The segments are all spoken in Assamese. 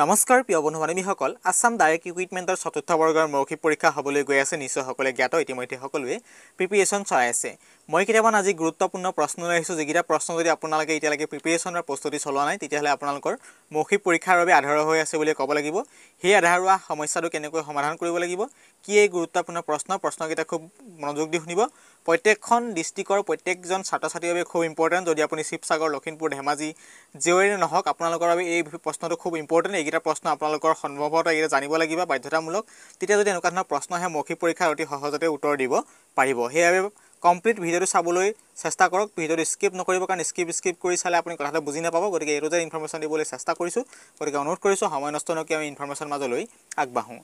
নমস্কাৰ প্ৰিয় বন্ধু বান্ধৱীসকল আসাম ডাইৰেক্ট ৰিক্ৰুইটমেণ্টৰ চতুৰ্থ বৰ্গৰ মৌখিক পৰীক্ষা হ'বলৈ গৈ আছে নিশ্চয় সকলোৱে জ্ঞাত ইতিমধ্যে সকলোৱে প্ৰিপাৰেচন চলাই আছে মই কেইটামান আজি গুৰুত্বপূৰ্ণ প্ৰশ্ন লৈ আহিছোঁ যিকেইটা প্ৰশ্ন যদি আপোনালোকে এতিয়ালৈকে প্ৰিপাৰেচনৰ প্ৰস্তুতি চলোৱা নাই তেতিয়াহ'লে আপোনালোকৰ মৌখিক পৰীক্ষাৰ বাবে আধাৰ হৈ আছে বুলি ক'ব লাগিব সেই আধাৰুৱা সমস্যাটো কেনেকৈ সমাধান কৰিব লাগিব কি এই গুৰুত্বপূৰ্ণ প্ৰশ্নকেইটা খুব মনোযোগ দি শুনিব প্ৰত্যেকখন ডিষ্ট্ৰিক্টৰ প্ৰত্যেকজন ছাত্ৰ-ছাত্ৰীৰ বাবে খুব ইম্পৰ্টেণ্ট যদি আপুনি শিৱসাগৰ লখিমপুৰ ধেমাজি যেই নহওক আপোনালোকৰ বাবে এই প্ৰশ্নটো খুব ইম্পৰ্টেণ্ট এইকেইটা প্ৰশ্ন আপোনালোকৰ সম্ভৱতঃ এইকেইটা জানিব লাগিব বাধ্যতামূলক তেতিয়া যদি এনেকুৱা ধৰণৰ প্ৰশ্ন আহে মৌখিক পৰীক্ষাত অতি সহজতে উত্তৰ দিব পাৰিব সেইবাবে কমপ্লিট ভিডিঅ'টো চাবলৈ চেষ্টা কৰক ভিডিঅ'টো স্কিপ নকৰিব কাৰণ স্কিপ কৰি চালে আপুনি কথাটো বুজি নাপাব গতিকে এইটো যে ইনফৰমেশ্যন দিবলৈ চেষ্টা কৰিছোঁ গতিকে অনুৰোধ কৰিছোঁ সময় নষ্ট নকৰি আমি ইনফৰমেশ্যন মাজলৈ আগবাঢ়োঁ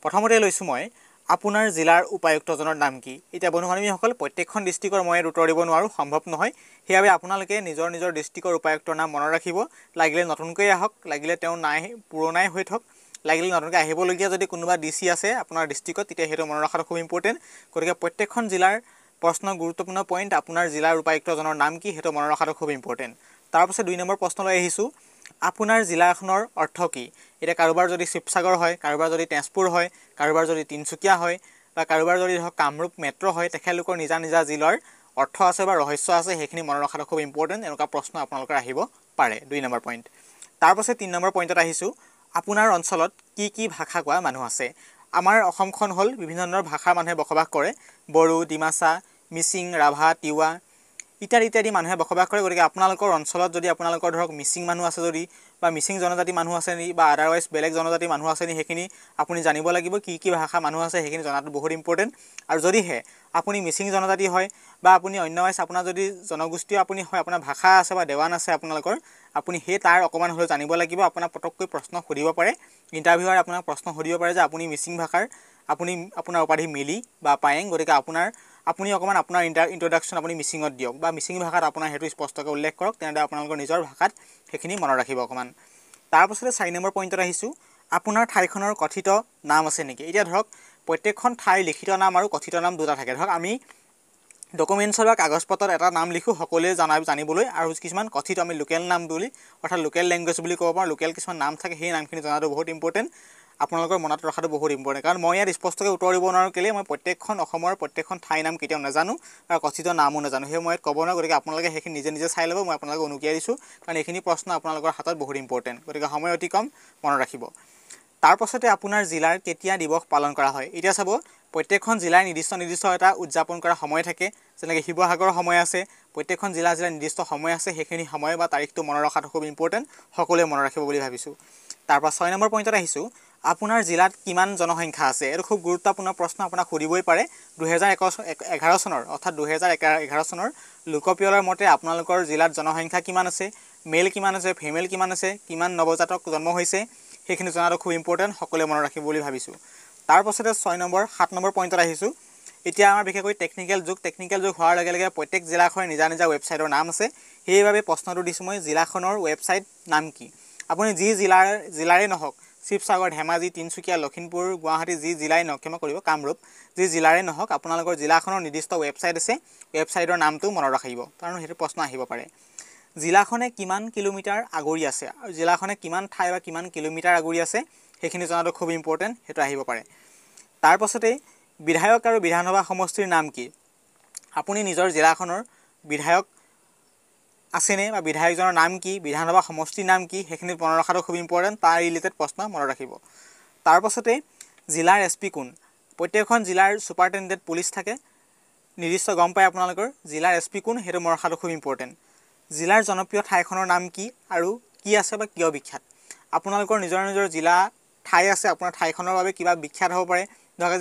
প্ৰথমতে লৈছোঁ মই আপোনাৰ জিলাৰ উপায়ুক্তজনৰ নাম কি এতিয়া বন্ধু বান্ধৱীসকল প্ৰত্যেকখন ডিষ্ট্ৰিক্টৰ মই উত্তৰ দিব নোৱাৰোঁ সম্ভৱ নহয় সেইবাবে আপোনালোকে নিজৰ ডিষ্ট্ৰিক্টৰ উপায়ুক্তৰ নাম মনত ৰাখিব লাগিলে নতুনকৈ আহক লাগিলে তেওঁ নাই পুৰণাই হৈ থক লাগিলে নতুনকৈ আহিবলগীয়া যদি কোনোবা ডিচি আছে আপোনাৰ ডিষ্ট্ৰিক্টত তেতিয়া সেইটো মনত ৰখাটো খুব ইম্পৰ্টেণ্ট গতিকে প্ৰত্যেকখন জিলাৰ প্ৰশ্ন গুৰুত্বপূৰ্ণ পইণ্ট আপোনাৰ জিলাৰ উপায়ুক্তজনৰ নাম কি সেইটো মনত ৰখাটো খুব ইম্পৰ্টেণ্ট তাৰপিছত 2 নম্বৰ প্ৰশ্নলৈ আহিছোঁ আপোনাৰ জিলাখনৰ অৰ্থ কি এতিয়া কাৰোবাৰ যদি শিৱসাগৰ হয় কাৰোবাৰ যদি তেজপুৰ হয় কাৰোবাৰ যদি তিনচুকীয়া হয় বা কাৰোবাৰ যদি ধৰক কামৰূপ মেট্ৰ' হয় তেখেতলোকৰ নিজা জিলাৰ অৰ্থ আছে বা ৰহস্য আছে সেইখিনি মনত ৰখাটো খুব ইম্পৰ্টেণ্ট এনেকুৱা প্ৰশ্ন আপোনালোকৰ আহিব পাৰে 2 নম্বৰ পইণ্ট তাৰপাছত 3 নম্বৰ পইণ্টত আহিছোঁ আপোনাৰ অঞ্চলত কি ভাষা কোৱা মানুহ আছে আমাৰ অসমখন হ'ল বিভিন্ন ধৰণৰ ভাষাৰ মানুহে বসবাস কৰে বড়ো ডিমাচা মিচিং ৰাভা তিৱা ইত্যাদি মানুহে বসবাস কৰে গতিকে আপোনালোকৰ অঞ্চলত যদি আপোনালোকৰ ধৰক মিচিং মানুহ আছে যদি বা মিচিং জনজাতি মানুহ আছে নি বা আদাৰৱাইজ বেলেগ জনজাতি মানুহ আছে নি সেইখিনি আপুনি জানিব লাগিব কি ভাষা মানুহ আছে সেইখিনি জনাটো বহুত ইম্পৰ্টেণ্ট আৰু যদিহে আপুনি মিচিং জনজাতি হয় বা আপুনি অন্যৱাইজ আপোনাৰ যদি জনগোষ্ঠীয় আপুনি হয় আপোনাৰ ভাষা আছে বা দেৱান আছে আপোনালোকৰ আপুনি সেই তাৰ অকমান হ'লেও জানিব লাগিব আপোনাৰ পটককৈ প্ৰশ্ন সুধিব পাৰে ইণ্টাৰভিউৰ আপোনাক প্ৰশ্ন সুধিব পাৰে যে আপুনি মিচিং ভাষাৰ আপুনি আপোনাৰ উপাধি মিলি বা পায়েং গতিকে আপুনি অকমান আপোনাৰ ইন্ট্ৰডাকশ্যন আপুনি মিচিঙত দিয়ক বা মিচিং ভাষাত আপোনাৰ হেতু স্পষ্টকৈ উল্লেখ কৰক তেনেদৰে আপোনালোকৰ নিজৰ ভাষাত সেইখিনি মনত ৰাখিব অকমান তাৰপাছতে 4 নম্বৰ পইণ্টত আহিছোঁ আপোনাৰ ঠাইখনৰ কথিত নাম আছে নেকি এতিয়া ধৰক প্ৰত্যেকখন ঠাইৰ লিখিত নাম আৰু কথিত নাম দুটা থাকে ধৰক আমি ডকুমেণ্টছৰ বা কাগজ পত্ৰত এটা নাম লিখোঁ সকলোৱে জানিবলৈ আৰু কিছুমান কথিত আমি লোকেল নাম বুলি অৰ্থাৎ লোকেল লেংগুৱেজ বুলি ক'ব পাৰোঁ লোকেল কিছুমান নাম থাকে সেই নামখিনি জনাটো বহুত ইম্পৰ্টেণ্ট আপোনালোকৰ মনত ৰখাটো বহুত ইম্পৰ্টেণ্ট কাৰণ মই ইয়াত স্পষ্টকৈ উত্তৰ দিব নোৱাৰোঁ কেলৈ মই প্ৰত্যেকখন অসমৰ প্ৰত্যেকখন ঠাইৰ নাম কেতিয়াও নাজানো আৰু কথিত নামো নাজানো সেই মই ক'ব নোৱাৰোঁ গতিকে আপোনালোকে সেইখিনি নিজে চাই ল'ব মই আপোনালোকক অনুকিয়াই দিছোঁ কাৰণ এইখিনি প্ৰশ্ন আপোনালোকৰ হাতত বহুত ইম্পৰ্টেণ্ট গতিকে সময় অতি কম মনত ৰাখিব তাৰপাছতে আপোনাৰ জিলাৰ কেতিয়া দিৱস পালন কৰা হয় এতিয়া চাব প্ৰত্যেকখন জিলাৰ নিৰ্দিষ্ট এটা উদযাপন কৰা সময় থাকে যেনেকৈ শিৱসাগৰৰ সময় আছে প্ৰত্যেকখন জিলাৰ নিৰ্দিষ্ট সময় আছে সেইখিনি সময় বা তাৰিখটো মনত ৰখাটো খুব ইম্পৰ্টেণ্ট সকলোৱে মনত ৰাখিব বুলি ভাবিছোঁ তাৰপৰা 6 নম্বৰ পইণ্টত আহিছোঁ আপোনাৰ জিলাত কিমান জনসংখ্যা আছে এইটো খুব গুৰুত্বপূৰ্ণ প্ৰশ্ন আপোনাক সুধিবই পাৰে 2011 চনৰ অৰ্থাৎ 2011 চনৰ লোকপিয়লৰ মতে আপোনালোকৰ জিলাত জনসংখ্যা কিমান আছে মেল কিমান আছে ফিমেল কিমান আছে কিমান নৱজাতক জন্ম হৈছে সেইখিনি জনাটো খুব ইম্পৰ্টেণ্ট সকলোৱে মনত ৰাখিব বুলি ভাবিছোঁ তাৰপাছতে 7 নম্বৰ পইণ্টত আহিছোঁ এতিয়া আমাৰ বিশেষকৈ টেকনিকেল যুগ হোৱাৰ লগে লগে প্ৰত্যেক জিলাখনৰ নিজা ৱেবছাইটৰ নাম আছে সেইবাবে প্ৰশ্নটো দিছোঁ মই জিলাখনৰ ৱেবছাইট নাম কি আপুনি যি জিলাৰে নহওক শিৱসাগৰ ধেমাজি তিনচুকীয়া লখিমপুৰ গুৱাহাটী যি জিলাই নহওক ক্ষমা কৰিব কামৰূপ যি জিলাৰে নহওক আপোনালোকৰ জিলাখনৰ নিৰ্দিষ্ট ৱেবছাইট আছে ৱেবছাইটৰ নামটো মনত ৰাখিব কাৰণ সেইটো প্ৰশ্ন আহিব পাৰে জিলাখনে কিমান কিলোমিটাৰ আগুৰি আছে আৰু জিলাখনে কিমান ঠাই বা কিমান কিলোমিটাৰ আগুৰি আছে সেইখিনি জনাটো খুব ইম্পৰ্টেণ্ট সেইটো আহিব পাৰে তাৰপাছতে বিধায়ক আৰু বিধানসভা সমষ্টিৰ নাম কি আপুনি নিজৰ জিলাখনৰ বিধায়ক আছেনে বা বিধায়কজনৰ নাম কি বিধানসভা সমষ্টিৰ নাম কি সেইখিনি মনত ৰখাটো খুব ইম্পৰ্টেণ্ট তাৰ ৰিলেটেড প্ৰশ্ন মনত ৰাখিব তাৰপাছতে জিলাৰ এছপি কোন প্ৰত্যেকখন জিলাৰ ছুপাৰিনটেণ্ডেণ্ট পুলিচ থাকে নিৰ্দিষ্ট গম পায় আপোনালোকৰ জিলাৰ এছপি কোন সেইটো মনত ৰখাটো খুব ইম্পৰ্টেণ্ট জিলাৰ জনপ্ৰিয় ঠাইখনৰ নাম কি আৰু কি আছে বা কিয় বিখ্যাত আপোনালোকৰ নিজৰ জিলা ঠাই আছে আপোনাৰ ঠাইখনৰ বাবে কিবা বিখ্যাত হ'ব পাৰে ধৰক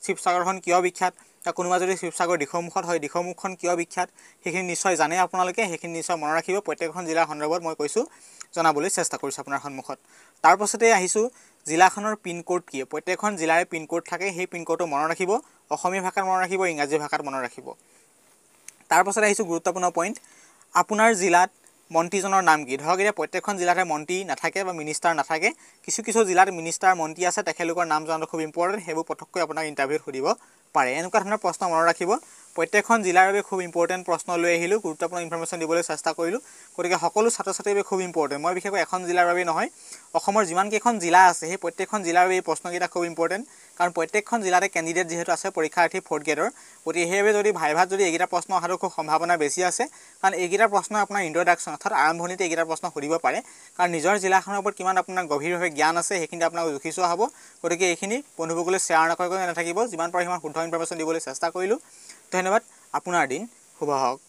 শিৱসাগৰখন কিয় বিখ্যাত বা কোনোবা যদি শিৱসাগৰ দিখৌমুখত হয় দিখৌমুখখন কিয় বিখ্যাত সেইখিনি নিশ্চয় জানে আপোনালোকে সেইখিনি নিশ্চয় মনত ৰাখিব প্ৰত্যেকখন জিলাৰ সন্দৰ্ভত মই কৈছোঁ জনাবলৈ চেষ্টা কৰিছোঁ আপোনাৰ সন্মুখত তাৰপাছতে আহিছোঁ জিলাখনৰ পিনক'ড কি প্ৰত্যেকখন জিলাৰে পিনক'ড থাকে সেই পিনক'ডটো মনত ৰাখিব অসমীয়া ভাষাত মনত ৰাখিব ইংৰাজী ভাষাত মনত ৰাখিব তাৰপাছতে আহিছোঁ গুৰুত্বপূৰ্ণ পইণ্ট আপোনাৰ জিলাত মন্ত্ৰীজনৰ নাম কি ধৰক এতিয়া প্ৰত্যেকখন জিলাতে মন্ত্ৰী নাথাকে বা মিনিষ্টাৰ নাথাকে কিছু জিলাত মিনিষ্টাৰ মন্ত্ৰী আছে তেখেতলোকৰ নাম জনাটো খুব ইম্পৰ্টেণ্ট সেইবোৰ পটককৈ আপোনাক ইণ্টাৰভিউত সুধিব পাৰে এনেকুৱা ধৰণৰ প্ৰশ্ন মনত ৰাখিব প্ৰত্যেকখন জিলাৰ বাবে খুব ইম্পৰ্টেণ্ট প্ৰশ্ন লৈ আহিলোঁ গুৰুত্বপূৰ্ণ ইনফৰমেশ্যন দিবলৈ চেষ্টা কৰিলোঁ গতিকে সকলো ছাত্ৰ ছাত্ৰীৰ বাবে খুব ইম্পৰ্টেণ্ট মই বিশেষকৈ এখন জিলাৰ বাবে নহয় অসমৰ যিমানকেইখন জিলা আছে সেই প্ৰত্যেকখন জিলাৰ বাবে এই প্ৰশ্নকেইটা খুব ইম্পৰ্টেণ্ট কাৰণ প্ৰত্যেকখন জিলাতে কেণ্ডিডেট যিহেতু আছে পৰীক্ষাৰ্থী 4th গ্ৰেডৰ গতিকে সেইবাবে যদি ভাইভাত যদি এইকেইটা প্ৰশ্ন অহাটো খুব সম্ভাৱনা বেছি আছে কাৰণ এইকেইটা প্ৰশ্ন আপোনাৰ ইন্ট্ৰডাকশ্যন অৰ্থাৎ আৰম্ভণিতে এইকেইটা প্ৰশ্ন সুধিব পাৰে কাৰণ নিজৰ জিলাখনৰ ওপৰত কিমান আপোনাৰ গভীৰভাৱে জ্ঞান আছে সেইখিনি আপোনাক জুখি চোৱা হ'ব গতিকে এইখিনি বন্ধুসকলে শ্বেয়াৰ নকৰাকৈ নাথাকিব যিমান পাৰে সিমান শুদ্ধ ইনফৰমেশ্যন দিবলৈ চেষ্টা কৰিলোঁ ধন্যবাদ আপোনাৰ দিন শুভ হওক